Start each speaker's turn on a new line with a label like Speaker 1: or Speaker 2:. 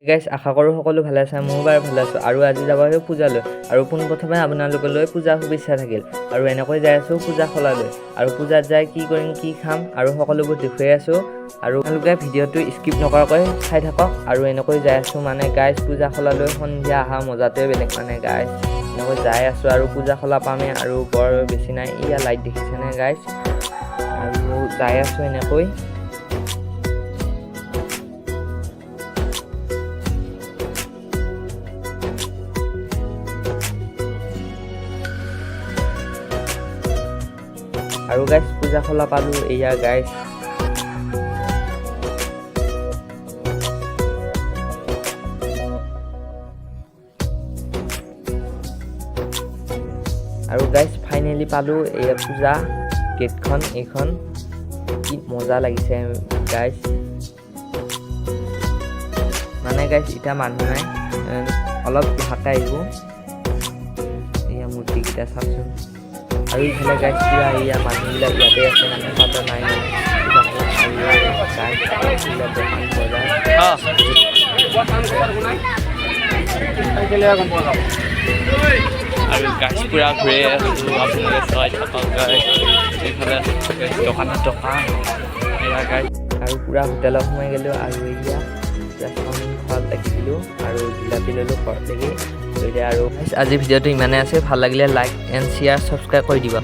Speaker 1: Guys আশা কৰোঁ সকলো ভালে আছে, ময়ো বাৰু ভালে আছোঁ। আৰু আজি যাব আছোঁ পূজালৈ। আৰু পোনপ্ৰথমে আপোনালোকলৈ পূজা শুভেচ্ছা থাকিল। আৰু এনেকৈ যাই আছোঁ পূজা খোলালৈ। আৰু পূজাত যাই কি কৰিম, কি খাম আৰু সকলোবোৰ দেখুৱাই আছোঁ। আৰু আপোনালোকে ভিডিঅ'টো স্কিপ নকৰাকৈ চাই থাকক। আৰু এনেকৈ যাই আছোঁ মানে গাইজ পূজা খোলালৈ। সন্ধিয়া অহা মজাটোৱে বেলেগ মানে গাইজ। এনেকৈ যাই আছোঁ আৰু পূজা খোলা পামেই আৰু বৰ বেছি নাই। ইয়াৰ লাইট দেখিছেনে গাইজ? আৰু যাই আছোঁ এনেকৈ। আৰু গাইজ পূজা খোলা পালোঁ, এয়া গাইজ। আৰু গাইজ ফাইনেলি পালোঁ এয়া পূজা গেটখন। এইখন কি মজা লাগিছে গাইজ। মানে গাইজ এতিয়া মানুহ নাই, অলপ হাতাই আহিব। এয়া মূৰ্তিকেইটা চাওকচোন। আৰু ইফালে গাইজ পুৰা এয়া মানুহবিলাক ইয়াতে আছে মানে তাতে নাই মানে আৰু গাইজ পুৰা ঘূৰি আছোঁ, আপোনালোকে চাই থাকক গাইজ। এইফালে দোকানত দোকান এয়া গাইজ। আৰু পুৰা হোটেলত সোমাই গ'লোঁ। আৰু এয়া চাওমিন খোৱাত লাগিছিলোঁ আৰু জিলাপি ল'লোঁ ঘৰত লাগি। আৰু আজিৰ ভিডিঅ'টো ইমানেই আছে। ভাল লাগিলে লাইক এণ্ড শ্বেয়াৰ ছাবস্ক্ৰাইব কৰি দিবা।